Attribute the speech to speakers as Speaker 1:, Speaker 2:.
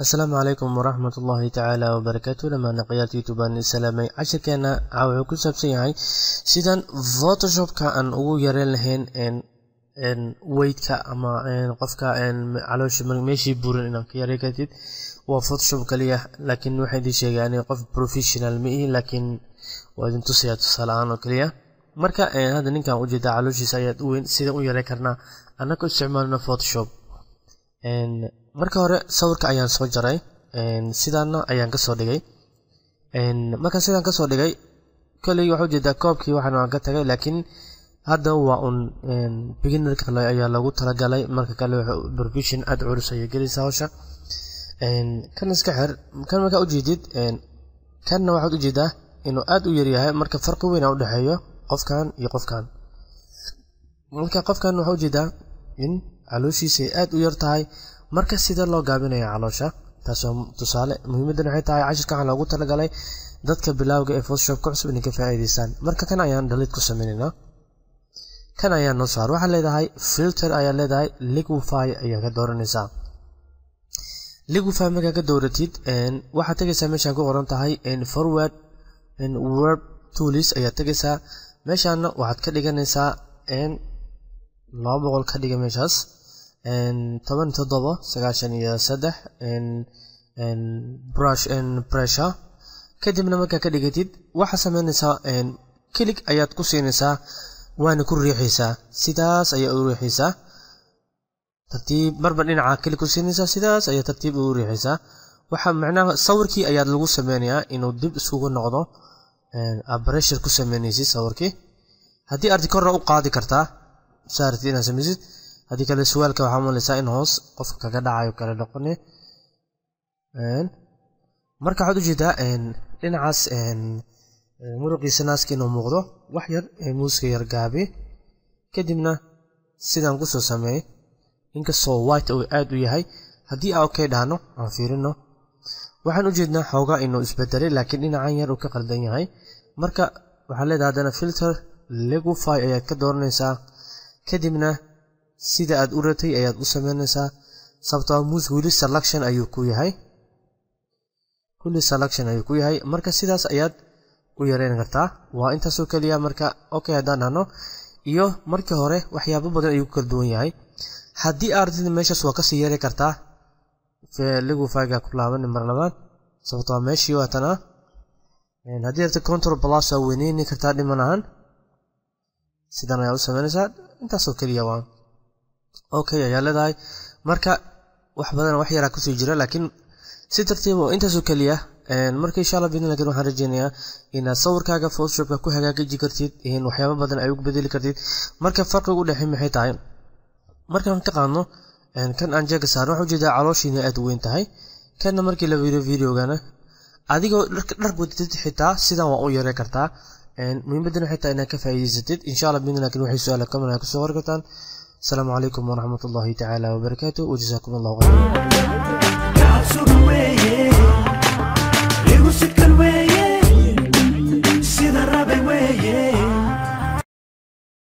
Speaker 1: السلام عليكم ورحمة الله تعالى وبركاته. لما نقيات يوتيوب أن السلامي عشر كان عاوي كل سبسي هاي سيدان فوتوشوب كأن أو يرين لهن إن ويت كأما إن قف كأن علوش ماشي بورن إنك يريكتيد وفوتوشوب كليه لكن واحد شيء يعني قف بروفيشنال مئي لكن وإذن تصيات الصلاة كليه مركا هذا نكان وجد علوش سيد وين سيدا ويريكرنا أنا كنت استعمالنا فوتوشوب marka hore sawirka ayaan soo jaray sidaana ayaan ka soo dhigay marka sidaan ka soo dhigay kale wuxuu jeedaa koobkii waxaan ka tagay laakiin hadda waa beginner kale ayaa lagu talagalay marka kale profession aad culus ay gelaysaa hawsha kan iska xir kan marka u jeedid kanna waxa u jeedaa inuu aad u yar yahay marka farqi weyn u dhaxeeyo qofkan iyo qofkan marka qofkan waxa u jeedaa in calooshiisa aad u yar tahay marka sida loo gaabinayo caloosha taasoo tusaale muhiimadan waxay tahay cashirkan loogu talagalay dadka bilowga ee Photoshop ku cusub inay ka faa'iideystaan marka kan ayaan delete ku sameeynaa kan ayaan noo saar waxa leedahay filter ayaa leedahay liquify ayaa ka dooranaysaa liquify marka ka dooratid waxa tagaysaa meeshan ku qoran tahay forward warp tools ayaa tagaysaa meeshan waxaad ka dhiganaysaa 200 ka dhiga meeshaas 1793 brush and pressure kadibna marka ka dhigatid waxa sameynaysaa click ayaad ku siinaysaa waana ku riixaysaa sidaas ayaa u riixaysaa tartiib marba dhinaca click ku siinaysaa sidaas ayaa tartiib u riixaysaa waxa macnaha sawirkii ayaad lagu sameynayaa inuu dib isugu noqdo pressure ku sameynaysid sawirkii hadii aad kor u qaadi kartaa saartii inaad sameysid hadii kale su'aalka waxa muulaysaa in hoos qofka kaga dhacayo kala noqone marka waxaad u jeedaa dhinacaas muruqiisa naaska inuu muuqdo wax yar muuska yar gaabi kadibna sidaan ku soo sameeyay inkastoo white oo aad u yahay hadii aan okay dhahno aan fiirino waxaan u jeednaa xoogaa inuu isbedelay laakiin dhinacan yar uu ka qaldan yahay marka waxa leedahay hadana filter liquify ayaad ka dooranaysaa kadibna sida aad u ratay ayaad u sameynaysaa sababtoo muus wili selection ayuu ku yahay marka sidaas ayaad u yareyn kartaa waa intaas oo kaliya marka okay hadaan hano iyo markii hore waxyaabo badan ayuu kala duwan yahay hadii aad meeshaas waa ka sii yareyn kartaa liquify-ga ku laaban mar labaad sababtoo meeshii waatana hadii aad control plus oo weyneen kartaa dhimanahan sidan ayaa u sameynaysaa intaas oo kaliya waa okay ayaa leedahay marka wax badan wax yar ku soo jira laakiin si tartiib oo intaas oo kaliya marka insha Allah bidna waxaan rajeynayaa inaad sawirkaaga Photoshop ku hagaajin kartid waxyaabo badan ay ugu bedeli kartid marka farqiga u dhaxeeyo maxay tahay markaan ka qaadno kan aan jeega saarno waxa jeedaa calooshiina aad weyn tahay kana markii la videogana adigoo dhar gudtid xitaa sidan waa u yareey kartaa muhiimadan waxay tahay inaad ka faa'iideysatid insha Allah bidna laakiin waxay su'aalo kamana ku soo horgataan السلام عليكم ورحمة الله تعالى وبركاته وجزاكم الله خيرا.